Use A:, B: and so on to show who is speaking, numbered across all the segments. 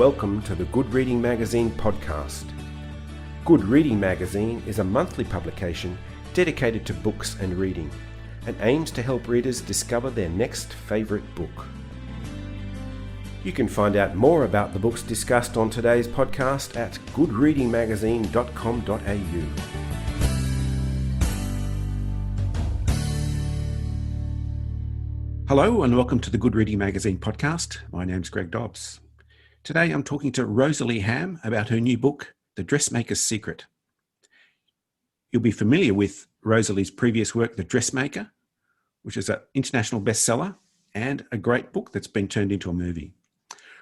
A: welcome to the Good Reading Magazine podcast. Good Reading Magazine is a monthly publication dedicated to books and reading and aims to help readers discover their next favourite book. You can find out more about the books discussed on today's podcast at goodreadingmagazine.com.au. Hello and welcome to the Good Reading Magazine podcast. My name's Greg Dobbs. Today I'm talking to Rosalie Ham about her new book, The Dressmaker's Secret. You'll be familiar with Rosalie's previous work, The Dressmaker, which is an international bestseller and a great book that's been turned into a movie.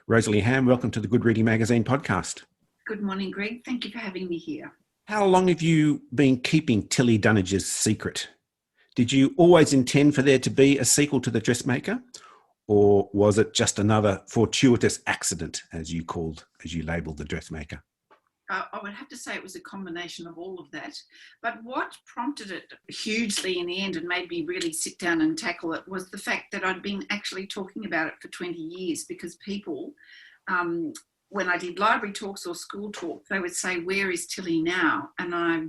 A: Rosalie Ham, welcome to the Good Reading Magazine podcast.
B: Good morning, Greg. Thank you for having me here.
A: How long have you been keeping Tilly Dunnage's secret? Did you always intend for there to be a sequel to The Dressmaker? Or was it just another fortuitous accident, as you labelled The Dressmaker?
B: I would have to say it was a combination of all of that. But what prompted it hugely in the end and made me really sit down and tackle it was the fact that I'd been actually talking about it for 20 years because people, when I did library talks or school talks, they would say, "Where is Tilly now?" And I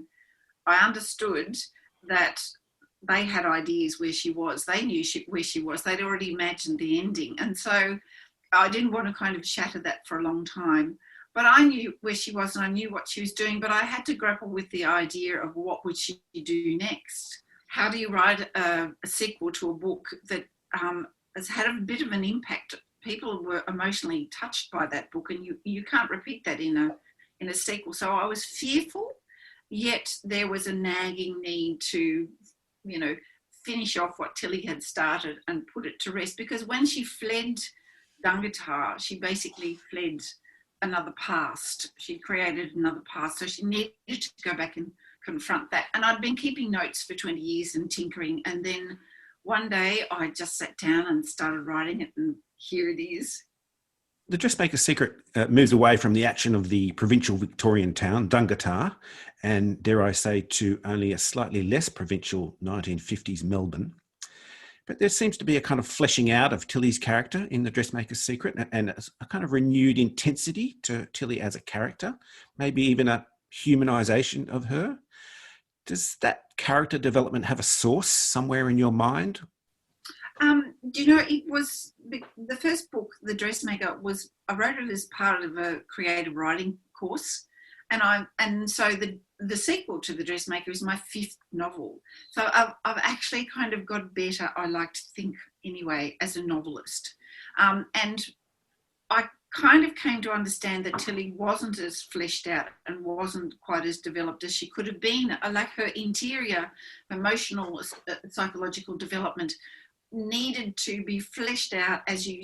B: understood that they had ideas where she was. They knew where she was. They'd already imagined the ending. And so I didn't want to kind of shatter that for a long time. But I knew where she was and I knew what she was doing, but I had to grapple with the idea of what would she do next? How do you write a sequel to a book that has had a bit of an impact? People were emotionally touched by that book and you can't repeat that in a sequel. So I was fearful, yet there was a nagging need to finish off what Tilly had started and put it to rest. Because when she fled Dungatar, she basically fled another past. She created another past. So she needed to go back and confront that. And I'd been keeping notes for 20 years and tinkering. And then one day I just sat down and started writing it, and here it is.
A: The Dressmaker's Secret moves away from the action of the provincial Victorian town, Dungatar, and dare I say, to only a slightly less provincial 1950s Melbourne. But there seems to be a kind of fleshing out of Tilly's character in The Dressmaker's Secret and a kind of renewed intensity to Tilly as a character, maybe even a humanisation of her. Does that character development have a source somewhere in your mind?
B: It was the first book, The Dressmaker, I wrote it as part of a creative writing course, and so the sequel to The Dressmaker is my fifth novel. So I've actually kind of got better, I like to think anyway, as a novelist, and I kind of came to understand that Tilly wasn't as fleshed out and wasn't quite as developed as she could have been. Like her interior emotional, psychological development needed to be fleshed out, as you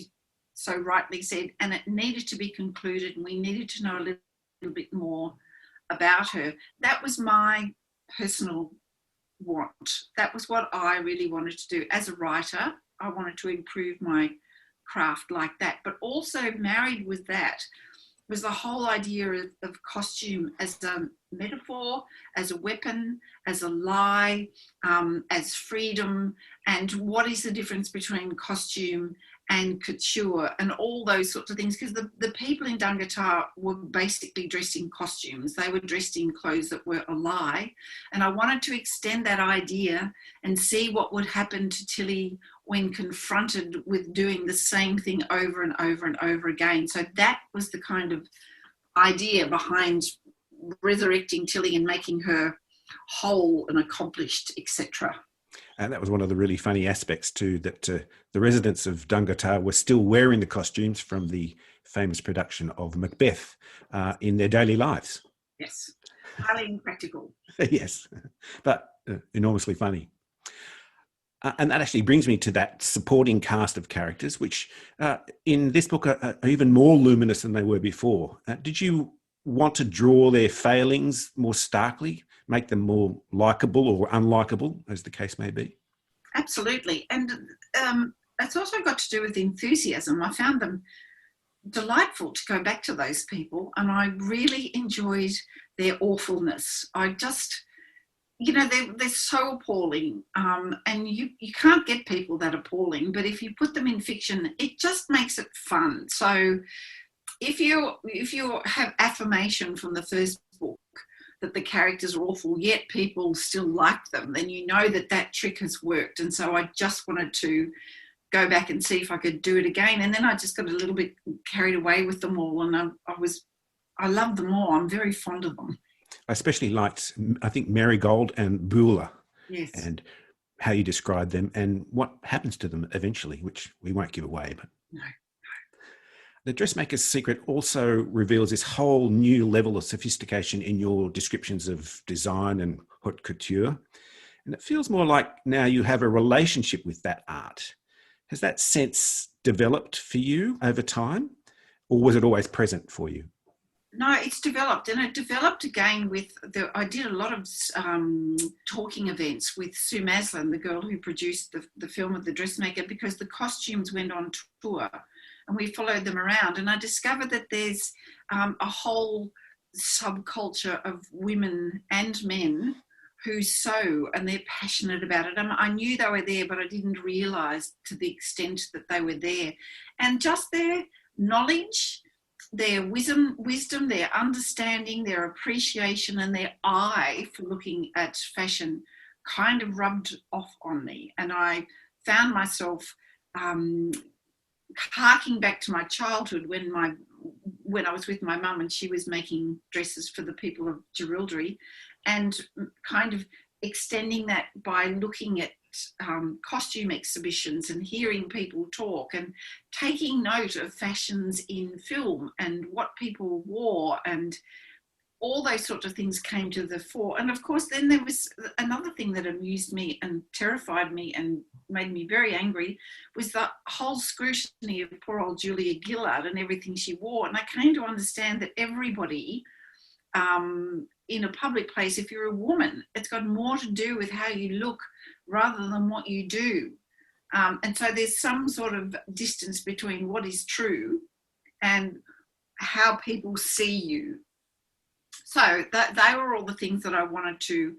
B: so rightly said, and it needed to be concluded, and we needed to know a little bit more about her. That was my personal want. That was what I really wanted to do. As a writer, I wanted to improve my craft like that, but also married with that was the whole idea of costume as a metaphor, as a weapon, as a lie, as freedom, and what is the difference between costume and couture and all those sorts of things, because the people in Dungatar were basically dressed in costumes. They were dressed in clothes that were a lie, and I wanted to extend that idea and see what would happen to Tilly when confronted with doing the same thing over and over and over again. So that was the kind of idea behind resurrecting Tilly and making her whole and accomplished, etc.
A: And that was one of the really funny aspects too, that the residents of Dungatar were still wearing the costumes from the famous production of Macbeth in their daily lives.
B: Yes, highly impractical.
A: Yes, but enormously funny. And that actually brings me to that supporting cast of characters, which in this book are even more luminous than they were before. Did you want to draw their failings more starkly, make them more likeable or unlikable, as the case may be?
B: Absolutely. And it's also got to do with enthusiasm. I found them delightful to go back to those people, and I really enjoyed their awfulness. They're so appalling, and you can't get people that appalling, but if you put them in fiction, it just makes it fun. So if you have affirmation from the first book that the characters are awful, yet people still like them, then you know that that trick has worked. And so I just wanted to go back and see if I could do it again. And then I just got a little bit carried away with them all, and I love them all. I'm very fond of them.
A: I especially liked, I think, Marigold and Beulah.
B: Yes.
A: And how you describe them and what happens to them eventually, which we won't give away. But
B: no.
A: The Dressmaker's Secret also reveals this whole new level of sophistication in your descriptions of design and haute couture. And it feels more like now you have a relationship with that art. Has that sense developed for you over time, or was it always present for you?
B: No, it's developed, and it developed again with I did a lot of talking events with Sue Maslin, the girl who produced the film of The Dressmaker, because the costumes went on tour and we followed them around. And I discovered that there's a whole subculture of women and men who sew, and they're passionate about it. I knew they were there, but I didn't realise to the extent that they were there. And just their knowledge, their wisdom, their understanding, their appreciation, and their eye for looking at fashion kind of rubbed off on me. And I found myself harking back to my childhood when I was with my mum and she was making dresses for the people of Jerilderie, and kind of extending that by looking at costume exhibitions and hearing people talk and taking note of fashions in film and what people wore, and all those sorts of things came to the fore. And of course then there was another thing that amused me and terrified me and made me very angry, was the whole scrutiny of poor old Julia Gillard and everything she wore. And I came to understand that everybody in a public place, if you're a woman, it's got more to do with how you look rather than what you do. And so there's some sort of distance between what is true and how people see you. So they were all the things that I wanted to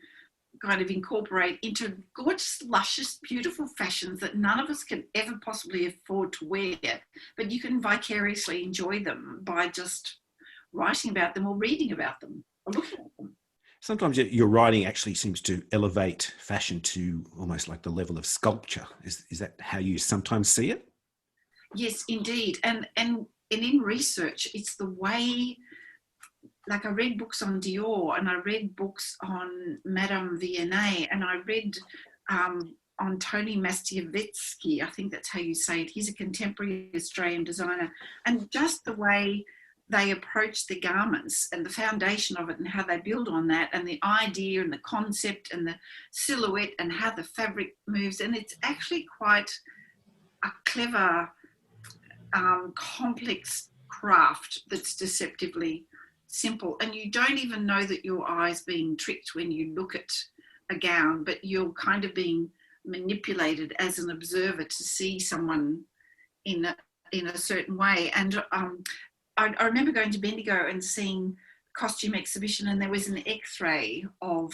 B: kind of incorporate into gorgeous, luscious, beautiful fashions that none of us can ever possibly afford to wear, but you can vicariously enjoy them by just writing about them or reading about them or looking at them.
A: Sometimes your writing actually seems to elevate fashion to almost like the level of sculpture. Is that how you sometimes see it?
B: Yes, indeed. And in research, it's the way, like I read books on Dior and I read books on Madame Vianney, and I read on Tony Mastiavetsky, I think that's how you say it. He's a contemporary Australian designer. And just the way they approach the garments and the foundation of it and how they build on that, and the idea and the concept and the silhouette and how the fabric moves. And it's actually quite a clever, complex craft that's deceptively simple. And you don't even know that your eye's being tricked when you look at a gown, but you're kind of being manipulated as an observer to see someone in a certain way. And I remember going to Bendigo and seeing costume exhibition, and there was an x-ray of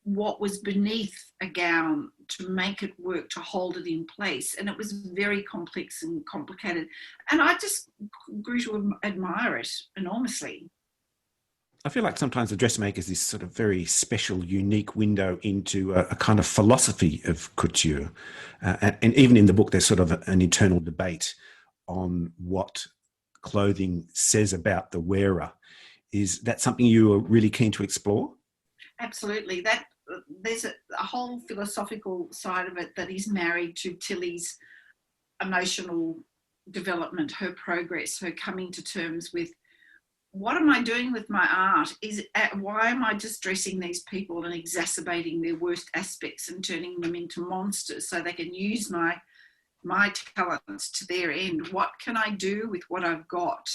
B: what was beneath a gown to make it work, to hold it in place. And it was very complex and complicated. And I just grew to admire it enormously.
A: I feel like sometimes the dressmaker is this sort of very special, unique window into a kind of philosophy of couture. And even in the book, there's sort of an internal debate on what clothing says about the wearer. Is that something you are really keen to explore?
B: Absolutely. There's a whole philosophical side of it that is married to Tilly's emotional development, her progress, her coming to terms with, what am I doing with my art? Why am I just dressing these people and exacerbating their worst aspects and turning them into monsters so they can use my talents to their end? What can I do with what I've got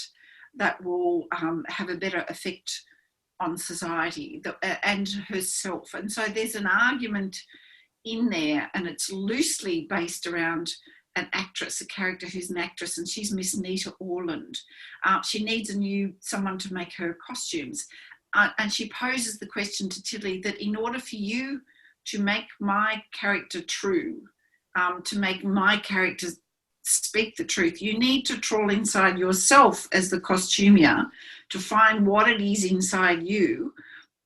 B: that will have a better effect on society and herself? And so there's an argument in there, and it's loosely based around an actress, a character who's an actress, and she's Miss Nita Orland. She needs someone to make her costumes. And she poses the question to Tilly that in order for you to make my character true, to make my character speak the truth. You need to trawl inside yourself as the costumier to find what it is inside you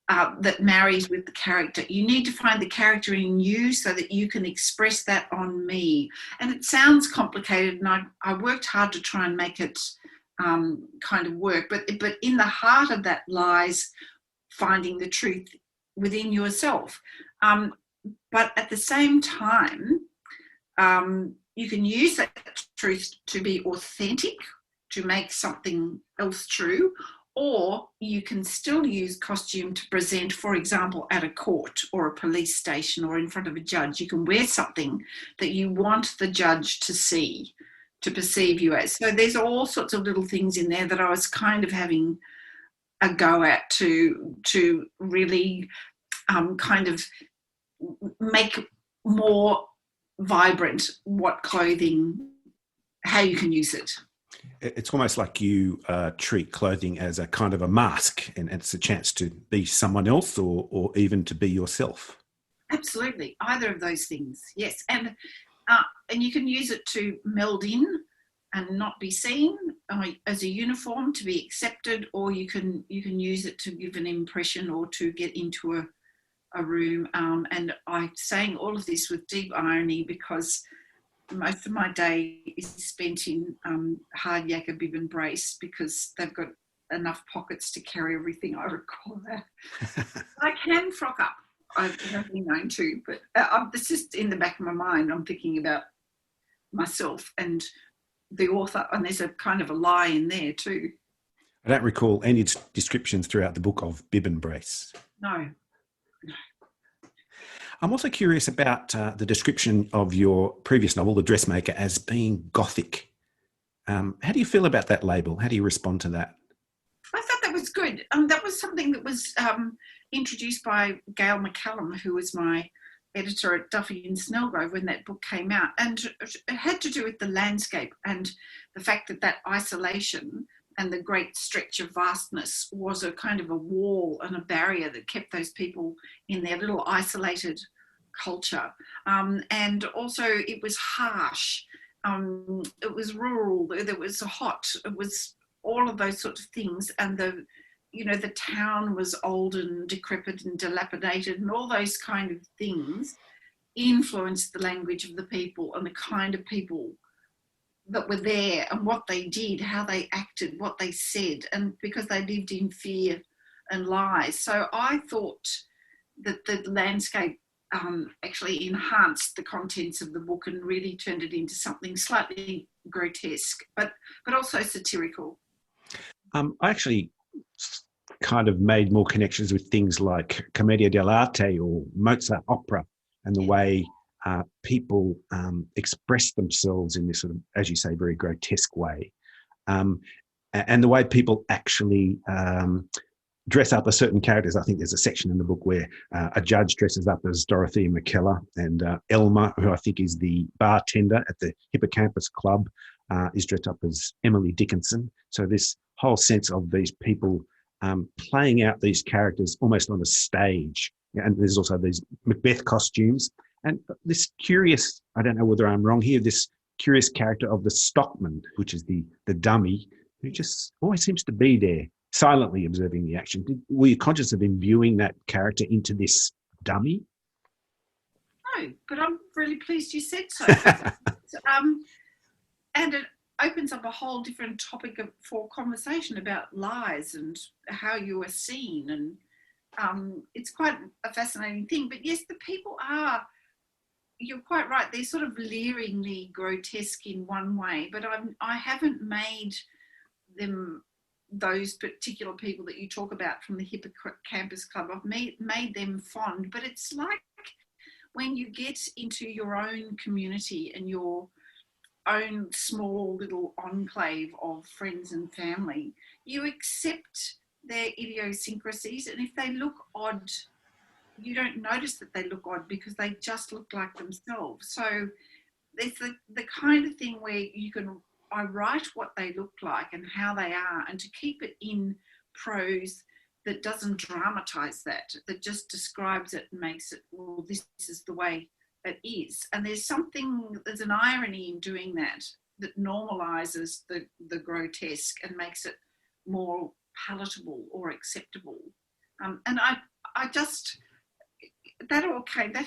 B: that marries with the character. You need to find the character in you so that you can express that on me. And it sounds complicated, and I worked hard to try and make it kind of work. But in the heart of that lies finding the truth within yourself. But at the same time, you can use that truth to be authentic, to make something else true, or you can still use costume to present, for example, at a court or a police station or in front of a judge. You can wear something that you want the judge to see, to perceive you as. So there's all sorts of little things in there that I was kind of having a go at to really kind of make more vibrant what clothing, how you can use it.
A: It's almost like you treat clothing as a kind of a mask, and it's a chance to be someone else or even to be yourself.
B: Absolutely. Either of those things, yes. And you can use it to meld in and not be seen as a uniform to be accepted, or you can use it to give an impression or to get into a room. And I'm saying all of this with deep irony because most of my day is spent in hard yakka bib and brace because they've got enough pockets to carry everything I require. I can frock up. I've been known to, but it's just in the back of my mind. I'm thinking about myself and the author, and there's a kind of a lie in there too.
A: I don't recall any descriptions throughout the book of bib and brace.
B: No.
A: I'm also curious about the description of your previous novel, The Dressmaker, as being gothic. How do you feel about that label? How do you respond to that?
B: I thought that was good. That was something that was introduced by Gail McCallum, who was my editor at Duffy and Snellgrove when that book came out. And it had to do with the landscape and the fact that isolation and the great stretch of vastness was a kind of a wall and a barrier that kept those people in their little isolated culture. And also it was harsh. It was rural. It was hot. It was all of those sorts of things. And the town was old and decrepit and dilapidated, and all those kind of things influenced the language of the people and the kind of people that were there and what they did, how they acted, what they said, and because they lived in fear and lies. So I thought that the landscape actually enhanced the contents of the book and really turned it into something slightly grotesque, but also satirical.
A: I actually kind of made more connections with things like Commedia dell'arte or Mozart opera and the way people express themselves in this sort of, as you say, very grotesque way. And the way people actually dress up as certain characters. I think there's a section in the book where a judge dresses up as Dorothea McKellar, and Elma, who I think is the bartender at the Hippocampus Club, is dressed up as Emily Dickinson. So this whole sense of these people playing out these characters almost on a stage. And there's also these Macbeth costumes. And this curious, I don't know whether I'm wrong here, this curious character of the stockman, which is the dummy, who just always seems to be there, silently observing the action. Were you conscious of imbuing that character into this dummy?
B: No, but I'm really pleased you said so. And it opens up a whole different topic for conversation about lies and how you are seen. And it's quite a fascinating thing. But yes, the people are, you're quite right, they're sort of leeringly grotesque in one way, but I haven't made them those particular people that you talk about from the Hippocampus Club. I've made them fond, but it's like when you get into your own community and your own small little enclave of friends and family, you accept their idiosyncrasies, and if they look odd, you don't notice that they look odd because they just look like themselves. So there's the kind of thing where I write what they look like and how they are, and to keep it in prose that doesn't dramatize that just describes it and makes it, well, this is the way it is. And there's an irony in doing that. that normalises the grotesque and makes it more palatable or acceptable. And I just, that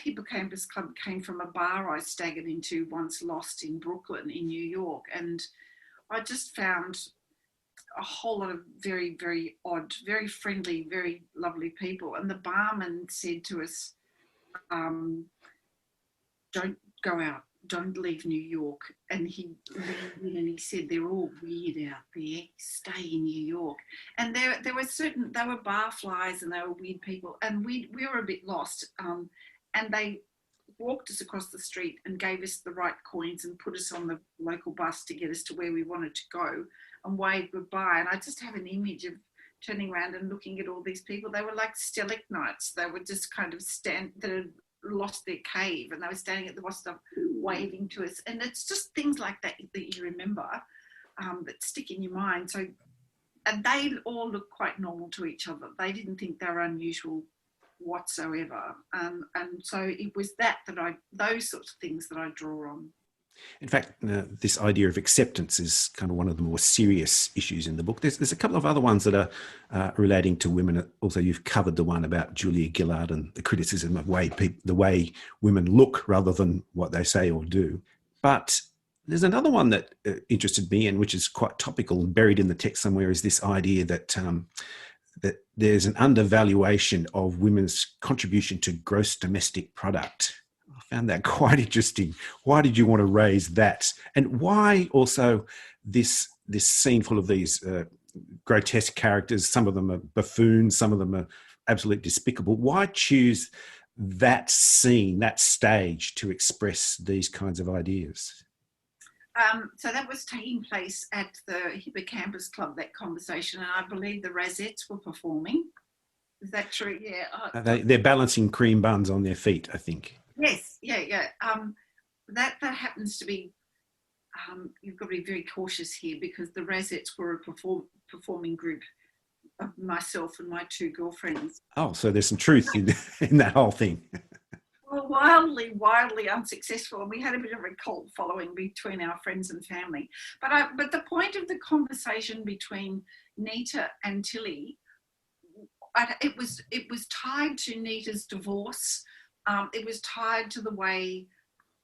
B: Hippocampus Club came from a bar I staggered into once lost in Brooklyn in New York, and I just found a whole lot of very, very odd, very friendly, very lovely people. And the barman said to us, don't go out, don't leave New York. And he leaned in and he said, they're all weird out there, stay in New York. And there were they were barflies and they were weird people, and we were a bit lost. And they walked us across the street and gave us the right coins and put us on the local bus to get us to where we wanted to go and wave goodbye. And I just have an image of turning around and looking at all these people. They were like stalagmites. They were just kind of that had lost their cave, and they were standing at the bus stop waving to us. And it's just things like that that you remember, that stick in your mind. So, and they all looked quite normal to each other. They didn't think they were unusual whatsoever. And so it was those sorts of things that I draw on.
A: In fact, this idea of acceptance is kind of one of the more serious issues in the book. There's a couple of other ones that are relating to women. Also, you've covered the one about Julia Gillard and the criticism of the way women look rather than what they say or do. But there's another one that interested me, and which is quite topical and buried in the text somewhere, is this idea that that there's an undervaluation of women's contribution to gross domestic product. I found that quite interesting. Why did you want to raise that? And why also this scene full of these grotesque characters? Some of them are buffoons, some of them are absolutely despicable. Why choose that scene, that stage, to express these kinds of ideas?
B: So that was taking place at the Hippocampus Club, that conversation, and I believe the Razettes were performing. Is that true? Yeah.
A: They're balancing cream buns on their feet, I think.
B: Yes, yeah. That happens to be, you've got to be very cautious here, because the Razettes were a performing group of myself and my two girlfriends.
A: Oh, so there's some truth in that whole thing.
B: Well, wildly unsuccessful, and we had a bit of a cult following between our friends and family. But the point of the conversation between Nita and Tilly, it was tied to Nita's divorce. It was tied to the way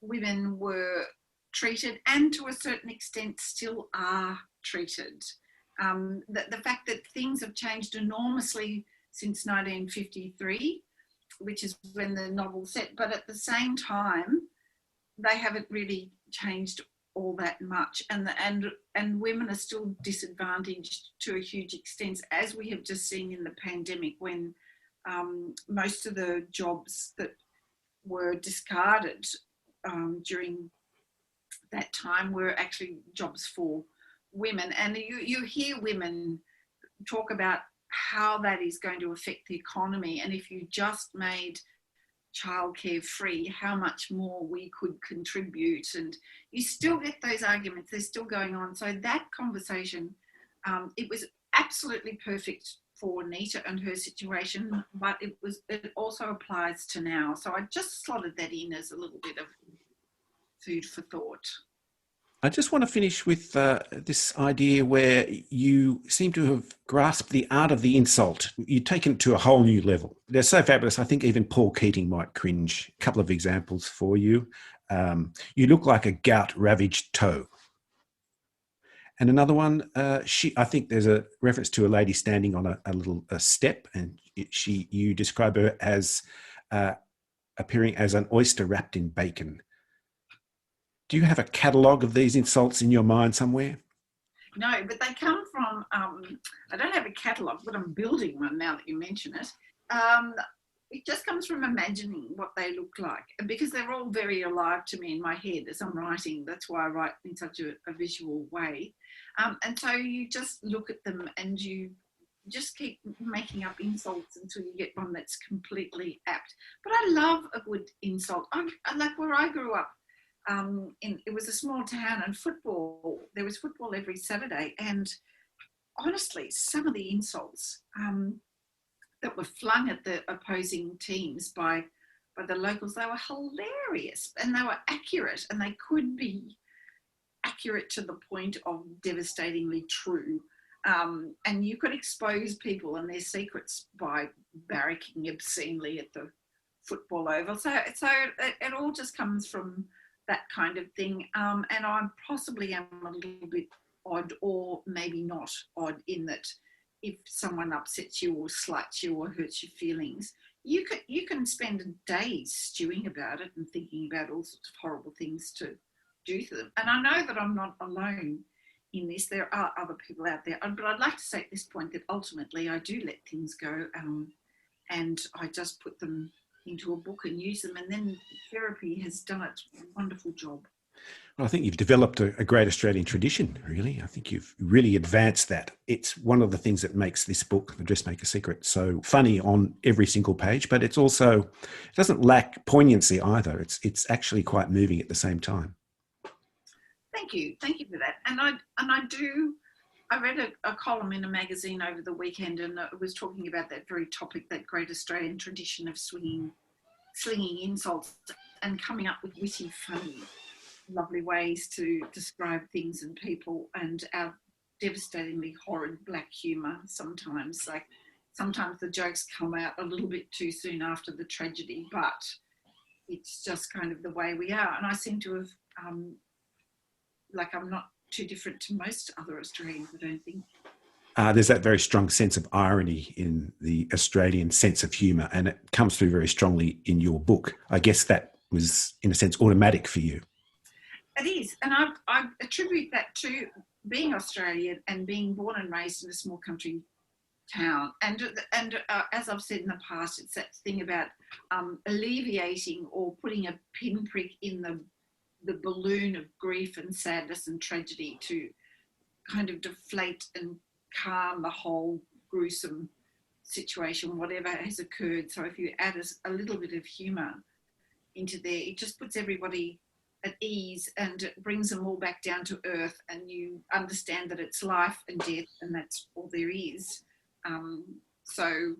B: women were treated, and to a certain extent still are treated. The fact that things have changed enormously since 1953, which is when the novel's set, but at the same time, they haven't really changed all that much, and women are still disadvantaged to a huge extent, as we have just seen in the pandemic, when most of the jobs that were discarded during that time were actually jobs for women. And you hear women talk about how that is going to affect the economy, and if you just made childcare free, how much more we could contribute. And you still get those arguments, they're still going on. So that conversation, it was absolutely perfect for Nita and her situation, but it also applies to now. So I just slotted that in as a little bit of food for thought.
A: I just want to finish with this idea where you seem to have grasped the art of the insult. You've taken it to a whole new level. They're so fabulous. I think even Paul Keating might cringe. A couple of examples for you. You look like a gout-ravaged toe. And another one, I think there's a reference to a lady standing on a little step, and you describe her as appearing as an oyster wrapped in bacon. Do you have a catalogue of these insults in your mind somewhere?
B: No, but they come from, I don't have a catalogue, but I'm building one now that you mention it. It just comes from imagining what they look like, because they're all very alive to me in my head as I'm writing. That's why I write in such a visual way. And so you just look at them and you just keep making up insults until you get one that's completely apt. But I love a good insult. I like where I grew up. It was a small town, and there was football every Saturday, and honestly, some of the insults that were flung at the opposing teams by the locals, they were hilarious, and they were accurate, and they could be accurate to the point of devastatingly true. And you could expose people and their secrets by barracking obscenely at the football oval. So it all just comes from that kind of thing. And I possibly am a little bit odd, or maybe not odd, in that if someone upsets you or slights you or hurts your feelings, you can spend days stewing about it and thinking about all sorts of horrible things to do to them. And I know that I'm not alone in this. There are other people out there, but I'd like to say at this point that ultimately I do let things go, and I just put them into a book and use them, and then therapy has done its wonderful job.
A: Well, I think you've developed a great Australian tradition, really. I think you've really advanced that. It's one of the things that makes this book, The Dressmaker Secret, so funny on every single page, but it doesn't lack poignancy either. It's actually quite moving at the same time.
B: Thank you for that. And I read a column in a magazine over the weekend, and it was talking about that very topic, that great Australian tradition of slinging insults and coming up with witty, funny, lovely ways to describe things and people, and our devastatingly horrid black humour sometimes. Like, sometimes the jokes come out a little bit too soon after the tragedy, but it's just kind of the way we are. And I seem to have, I'm not too different to most other Australians, I don't think.
A: There's that very strong sense of irony in the Australian sense of humour, and it comes through very strongly in your book. I guess that was, in a sense, automatic for you.
B: It is, and I attribute that to being Australian and being born and raised in a small country town. And as I've said in the past, it's that thing about alleviating or putting a pinprick in the balloon of grief and sadness and tragedy to kind of deflate and calm the whole gruesome situation, whatever has occurred. So if you add a little bit of humour into there, it just puts everybody at ease and it brings them all back down to earth, and you understand that it's life and death, and that's all there is. So,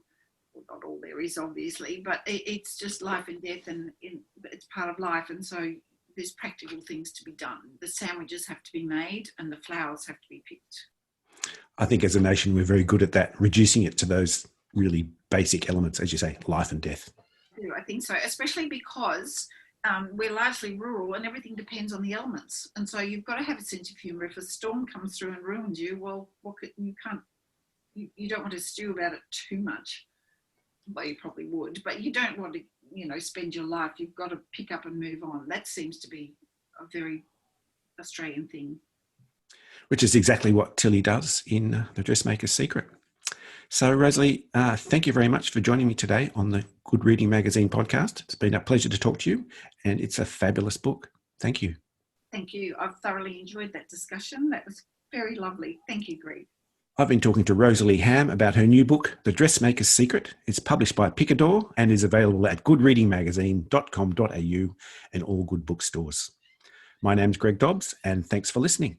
B: well, not all there is, obviously, but it's just life and death, and it's part of life. And so there's practical things to be done. The sandwiches have to be made and the flowers have to be picked.
A: I think as a nation, we're very good at that, reducing it to those really basic elements, as you say, life and death.
B: I think so, especially because we're largely rural and everything depends on the elements. And so you've got to have a sense of humour. If a storm comes through and ruins you, well, you don't want to stew about it too much. Well, you probably would, but you don't want to, spend your life. You've got to pick up and move on. That seems to be a very Australian thing.
A: Which is exactly what Tilly does in The Dressmaker's Secret. So, Rosalie, thank you very much for joining me today on the Good Reading Magazine podcast. It's been a pleasure to talk to you, and it's a fabulous book. Thank you.
B: Thank you. I've thoroughly enjoyed that discussion. That was very lovely. Thank you, Greg.
A: I've been talking to Rosalie Ham about her new book, The Dressmaker's Secret. It's published by Picador and is available at goodreadingmagazine.com.au and all good bookstores. My name's Greg Dobbs, and thanks for listening.